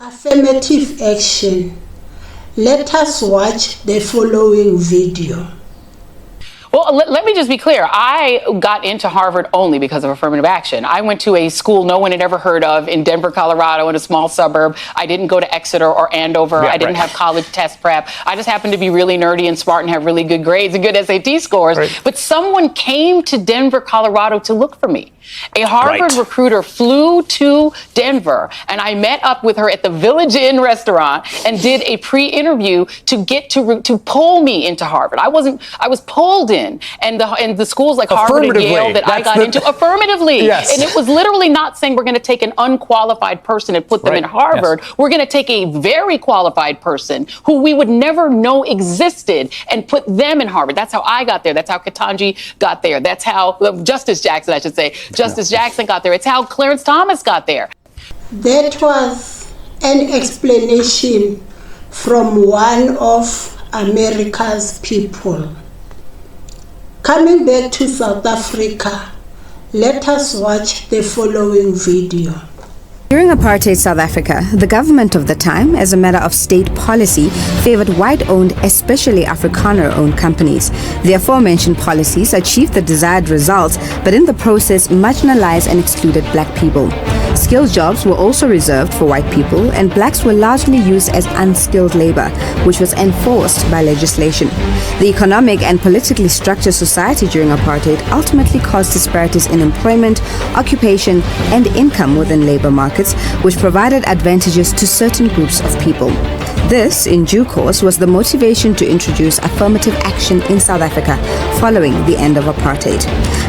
Affirmative action. Let us watch the following video. Well, let me just be clear. I got into Harvard only because of affirmative action. I went to a school no one had ever heard of in Denver, Colorado, in a small suburb. I didn't go to Exeter or Andover. I didn't have college test prep. I just happened to be really nerdy and smart and have really good grades and good SAT scores. But someone came to Denver, Colorado to look for me. A Harvard recruiter flew to Denver, and I met up with her at the Village Inn restaurant and did a pre-interview to get to pull me into Harvard. I was pulled in, and the schools like Harvard and Yale that I got into affirmatively. Yes. And it was literally not saying we're going to take an unqualified person and put them in Harvard. Yes. We're going to take a very qualified person who we would never know existed and put them in Harvard. That's how I got there. That's how Ketanji got there. That's how Justice Jackson, I should say. Justice Jackson got there. It's how Clarence Thomas got there. That was an explanation from one of America's people. Coming back to South Africa, let us watch the following video. During apartheid South Africa, the government of the time, as a matter of state policy, favored white-owned, especially Afrikaner-owned companies. The aforementioned policies achieved the desired results, but in the process marginalized and excluded black people. Skilled jobs were also reserved for white people, and blacks were largely used as unskilled labor, which was enforced by legislation. The economic and politically structured society during apartheid ultimately caused disparities in employment, occupation, and income within labor markets, which provided advantages to certain groups of people. This, in due course, was the motivation to introduce affirmative action in South Africa following the end of apartheid.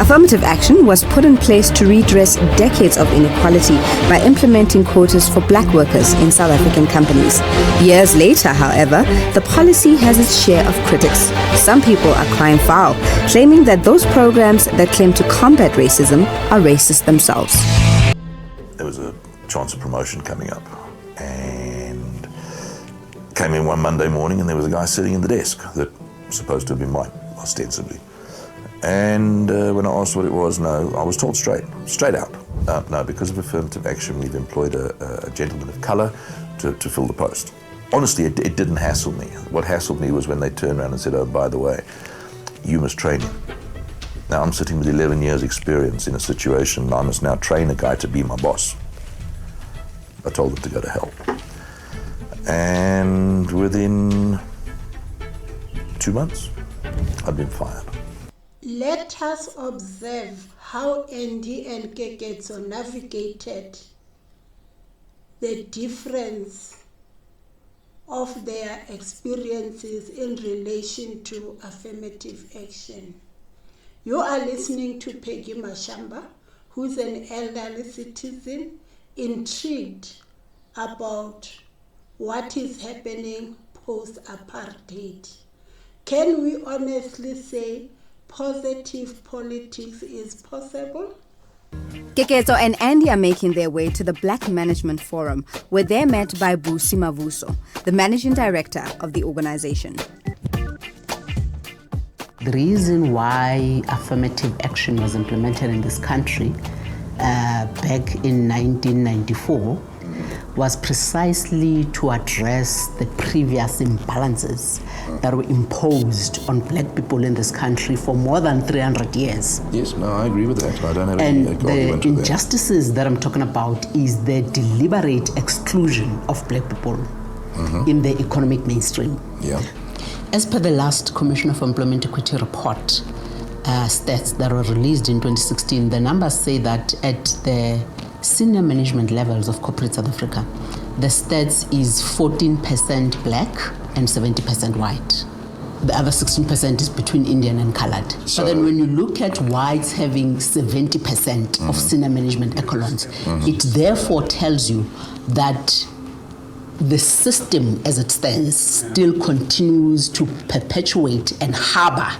Affirmative action was put in place to redress decades of inequality by implementing quotas for black workers in South African companies. Years later, however, the policy has its share of critics. Some people are crying foul, claiming that those programs that claim to combat racism are racist themselves. There was a chance of promotion coming up, and came in one Monday morning and there was a guy sitting in the desk that was supposed to have been mine, ostensibly. And when I asked what it was, no, I was told straight out. No, because of affirmative action, we've employed a gentleman of colour to fill the post. Honestly, it didn't hassle me. What hassled me was when they turned around and said, oh, by the way, you must train him. Now I'm sitting with 11 years experience in a situation, I must now train a guy to be my boss. I told them to go to hell. And within 2 months, I'd been fired. Let us observe how Andy and Keketso navigated the difference of their experiences in relation to affirmative action. You are listening to Peggy Mashamba, who's an elderly citizen intrigued about what is happening post-apartheid. Can we honestly say positive politics is possible? Keketso and Andy are making their way to the Black Management Forum, where they're met by Busi Mavuso, the managing director of the organization. The reason why affirmative action was implemented in this country back in 1994 was precisely to address the previous imbalances that were imposed on black people in this country for more than 300 years. Yes, no, I agree with that. I don't have any argument with that. And the injustices that I'm talking about is the deliberate exclusion of black people in the economic mainstream. Yeah. As per the last Commission for Employment Equity report, stats that were released in 2016, the numbers say that at the senior management levels of corporate South Africa, the stats is 14% black and 70% white. The other 16% is between Indian and colored. So then when you look at whites having 70% of senior management echelons, it therefore tells you that the system as it stands still continues to perpetuate and harbor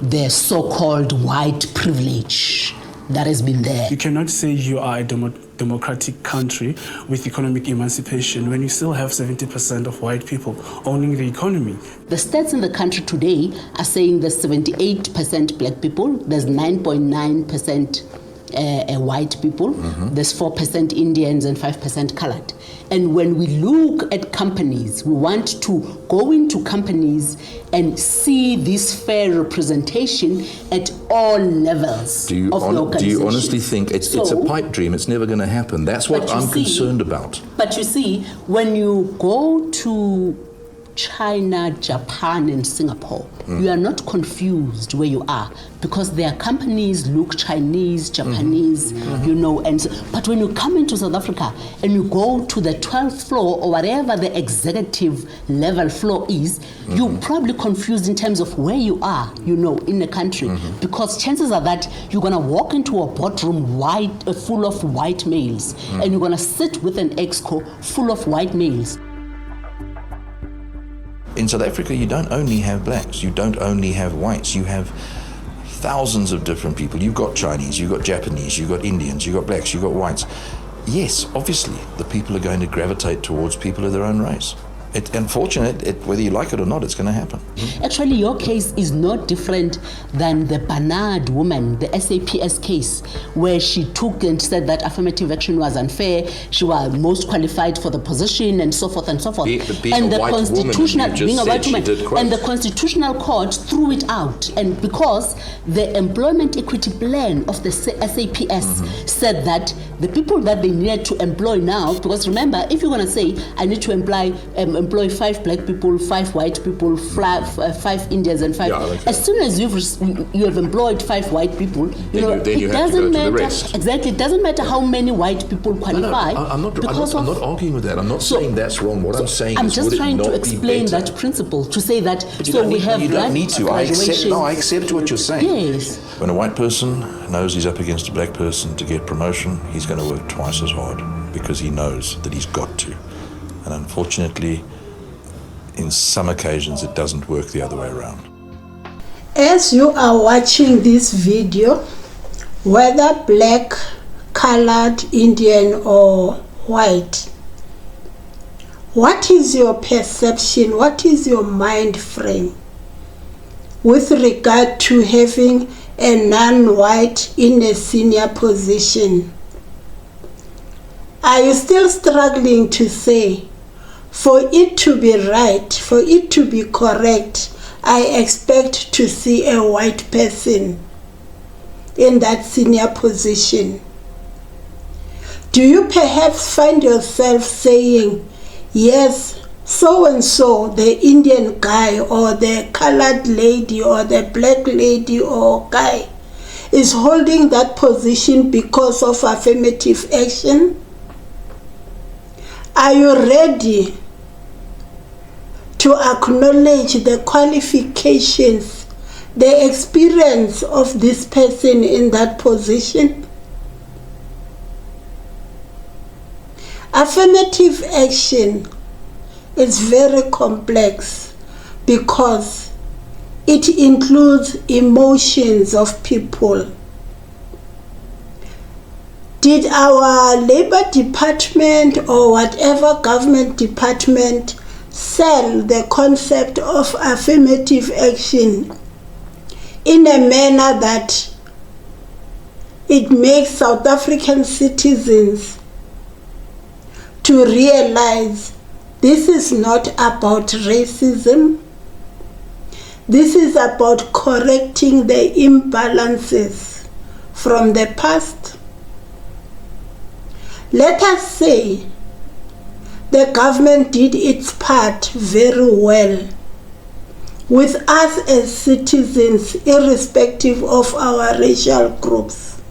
the so-called white privilege that has been there. You cannot say you are a democratic country with economic emancipation when you still have 70% of white people owning the economy. The stats in the country today are saying there's 78% black people, there's 9.9% white people. There's 4% Indians and 5% colored. And when we look at companies, we want to go into companies and see this fair representation at all levels of the organization. Do you honestly think it's a pipe dream? It's never going to happen. That's what I'm concerned about. But you see, when you go to China, Japan, and Singapore, you are not confused where you are, because their companies look Chinese, Japanese, but when you come into South Africa and you go to the 12th floor or whatever the executive level floor is, you're probably confused in terms of where you are, in the country, because chances are that you're going to walk into a boardroom full of white males, and you're going to sit with an exco full of white males. In South Africa, you don't only have blacks, you don't only have whites, you have thousands of different people. You've got Chinese, you've got Japanese, you've got Indians, you've got blacks, you've got whites. Yes, obviously, the people are going to gravitate towards people of their own race. It's unfortunate, whether you like it or not, it's going to happen. Actually, your case is not different than the Barnard woman, the SAPS case, where she took and said that affirmative action was unfair, she was most qualified for the position, and so forth and so forth. And the Constitutional Court threw it out, and because the employment equity plan of the SAPS said that the people that they needed to employ now, because remember, if you're going to say, I need to employ 5 black people, 5 white people, 5 Indians, and 5. As soon as you have employed 5 white people, it doesn't matter. Exactly, it doesn't matter how many white people qualify. No, I'm not arguing with that. I'm not saying that's wrong. What I'm saying I'm is, just trying to explain that principle to say that. You don't need to. I accept what you're saying. Yes. When a white person knows he's up against a black person to get promotion, he's going to work twice as hard because he knows that he's got to. And unfortunately, in some occasions, it doesn't work the other way around. As you are watching this video, whether black, colored, Indian, or white, what is your perception? What is your mind frame with regard to having a non-white in a senior position? Are you still struggling to say, for it to be right, for it to be correct, I expect to see a white person in that senior position? Do you perhaps find yourself saying, yes, so and so, the Indian guy or the colored lady or the black lady or guy is holding that position because of affirmative action? Are you ready to acknowledge the qualifications, the experience of this person in that position? Affirmative action is very complex because it includes emotions of people. Did our labor department or whatever government department sell the concept of affirmative action in a manner that it makes South African citizens to realize this is not about racism? This is about correcting the imbalances from the past. Let us say the government did its part very well with us as citizens, irrespective of our racial groups.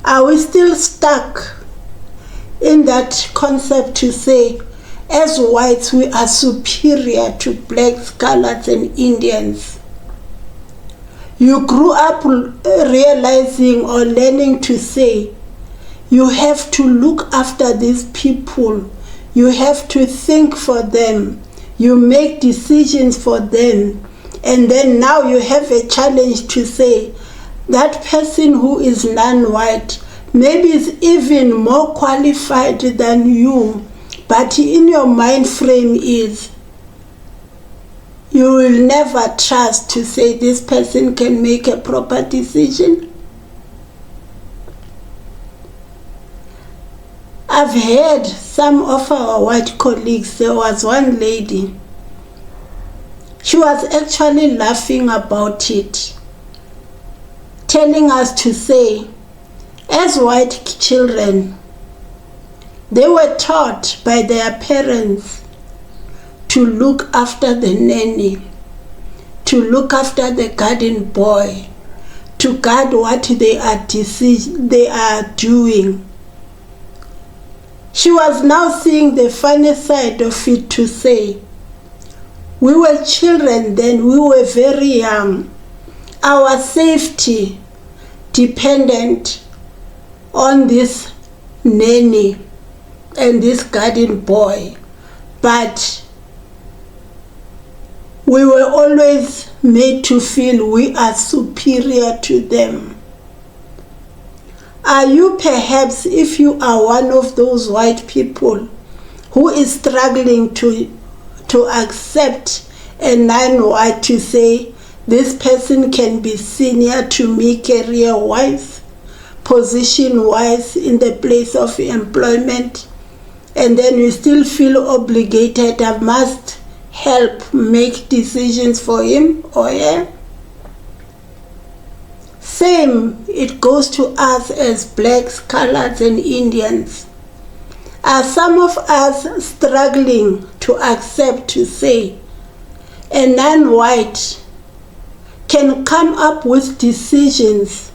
Are we still stuck in that concept to say, as whites, we are superior to blacks, coloreds, and Indians? You grew up realizing or learning to say, you have to look after these people. You have to think for them. You make decisions for them. And then now you have a challenge to say, that person who is non-white maybe is even more qualified than you, but in your mind frame is, you will never trust to say this person can make a proper decision. I've heard some of our white colleagues, there was one lady, she was actually laughing about it, telling us to say, as white children, they were taught by their parents to look after the nanny, to look after the garden boy, to guard what they are doing. She was now seeing the funny side of it, to say, we were children then, we were very young. Our safety dependent on this nanny and this garden boy, but we were always made to feel we are superior to them. Are you perhaps, if you are one of those white people who is struggling to accept a non-white, to say this person can be senior to me career-wise, position-wise, in the place of employment, and then you still feel obligated, I must help make decisions for him or her? Same, it goes to us as blacks, coloreds, and Indians. Are some of us struggling to accept, to say, a non-white can come up with decisions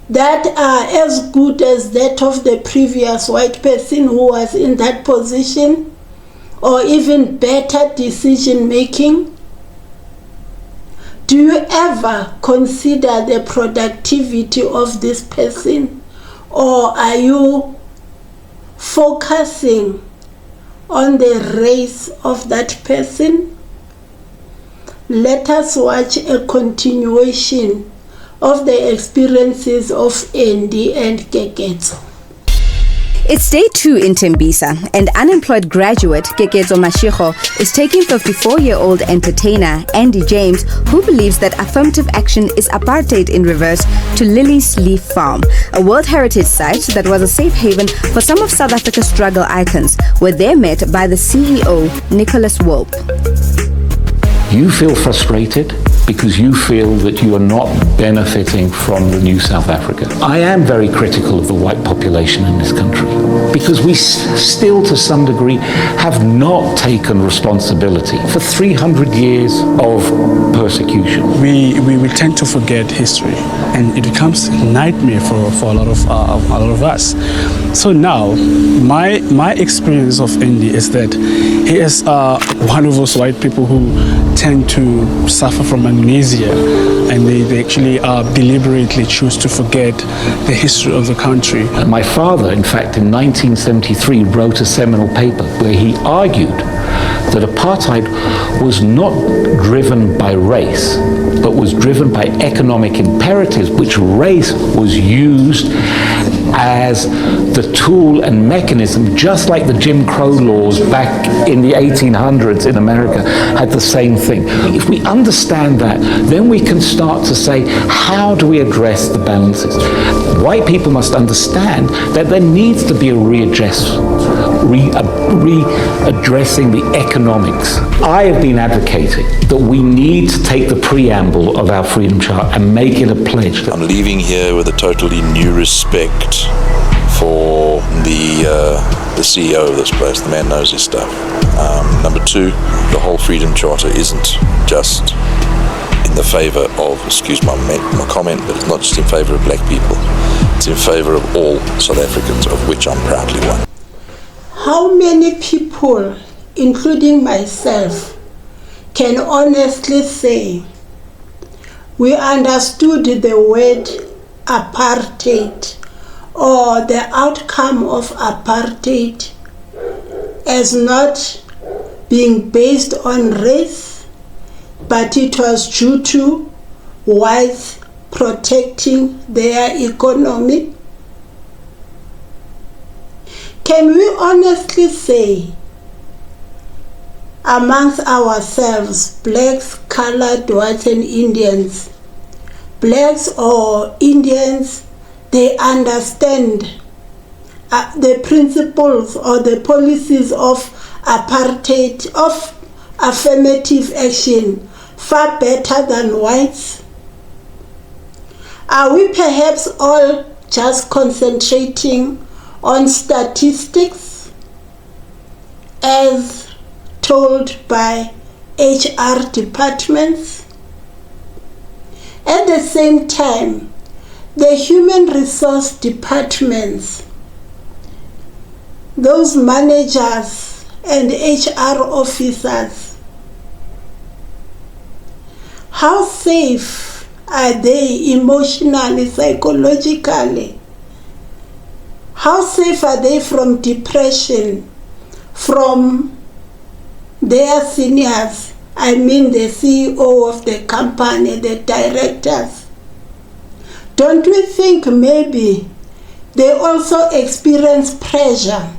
that are as good as that of the previous white person who was in that position, or even better decision making? Do you ever consider the productivity of this person, or are you focusing on the race of that person? Let us watch a continuation of the experiences of Andy and Kekezo. It's day 2 in Tembisa, and unemployed graduate Kekezo Mashiko is taking 54-year-old entertainer Andy James, who believes that affirmative action is apartheid in reverse, to Lily's Leaf Farm, a World Heritage Site that was a safe haven for some of South Africa's struggle icons, where they're met by the CEO, Nicholas Wolpe. You feel frustrated because you feel that you are not benefiting from the new South Africa. I am very critical of the white population in this country because we still, to some degree, have not taken responsibility for 300 years of persecution. We tend to forget history, and it becomes a nightmare for a lot of us. So now, my experience of Andy is that he is one of those white people who tend to suffer from amnesia, and they actually deliberately choose to forget the history of the country. My father, in fact, in 1973 wrote a seminal paper where he argued that apartheid was not driven by race, but was driven by economic imperatives, which race was used as the tool and mechanism, just like the Jim Crow laws back in the 1800s in America had the same thing. If we understand that, then we can start to say, how do we address the balances? White people must understand that there needs to be a readdressing the economics. I have been advocating that we need to take the preamble of our Freedom Charter and make it a pledge. I'm leaving here with a totally new respect for the CEO of this place. The man knows his stuff. Number two, the whole Freedom Charter isn't just in the favor of, excuse my comment, but it's not just in favor of black people. It's in favor of all South Africans, of which I'm proudly one. How many people, including myself, can honestly say we understood the word apartheid or the outcome of apartheid as not being based on race, but it was due to whites protecting their economy? Can we honestly say amongst ourselves, blacks, colored, whites, and Indians, blacks or Indians, they understand the principles or the policies of apartheid, of affirmative action, far better than whites? Are we perhaps all just concentrating on statistics as told by HR departments? At the same time, the human resource departments, those managers and HR officers, how safe are they emotionally, psychologically? How safe are they from depression, from their seniors? I mean the CEO of the company, the directors. Don't we think maybe they also experience pressure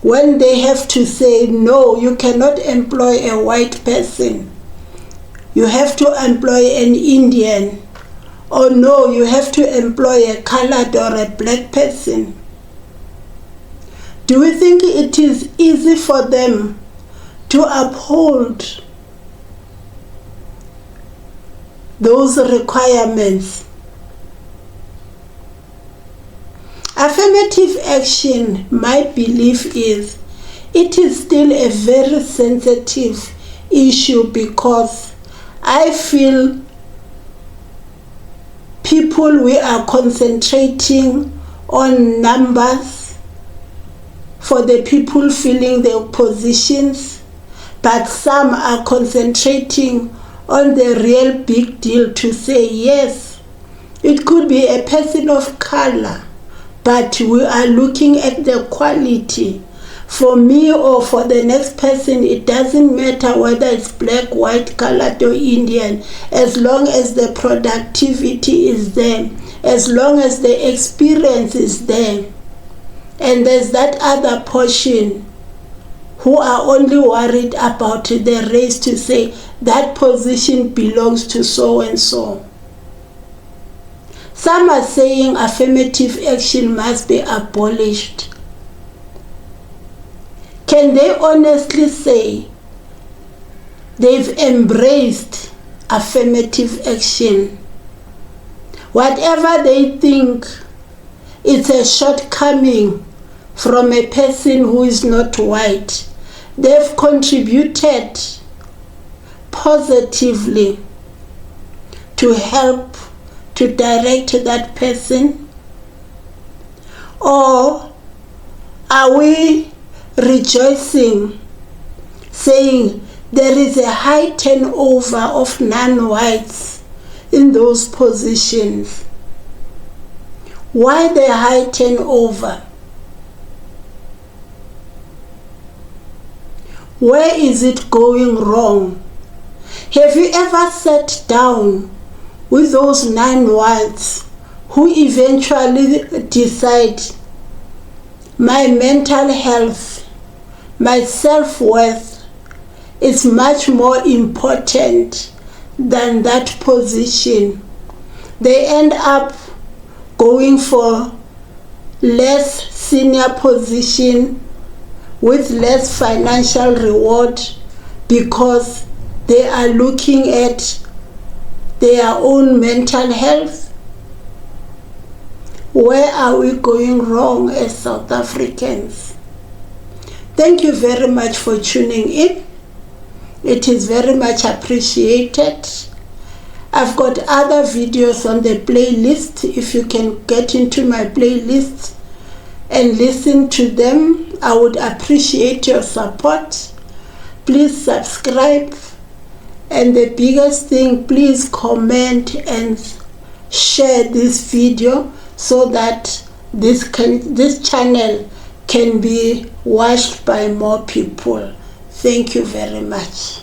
when they have to say, no, you cannot employ a white person, you have to employ an Indian, or no, you have to employ a colored or a black person? Do we think it is easy for them to uphold those requirements? Affirmative action, my belief is, it is still a very sensitive issue, because I feel people, we are concentrating on numbers for the people filling their positions, but some are concentrating on the real big deal to say, yes, it could be a person of color, but we are looking at the quality. For me or for the next person, it doesn't matter whether it's black, white, colored or Indian, as long as the productivity is there, as long as the experience is there. And there's that other portion who are only worried about the race, to say that position belongs to so and so. Some are saying affirmative action must be abolished. Can they honestly say they've embraced affirmative action? Whatever they think it's a shortcoming from a person who is not white, they've contributed positively to help to direct that person? Or are we rejoicing, saying there is a high turnover of non-whites in those positions? Why the high turnover? Where is it going wrong? Have you ever sat down with those non-whites who eventually decide, my mental health, my self-worth is much more important than that position? They end up going for less senior position with less financial reward, because they are looking at their own mental health. Where are we going wrong as South Africans? Thank you very much for tuning in. It is very much appreciated. I've got other videos on the playlist. If you can get into my playlist and listen to them, I would appreciate your support. Please subscribe. And the biggest thing, please comment and share this video so that this channel can be watched by more people. Thank you very much.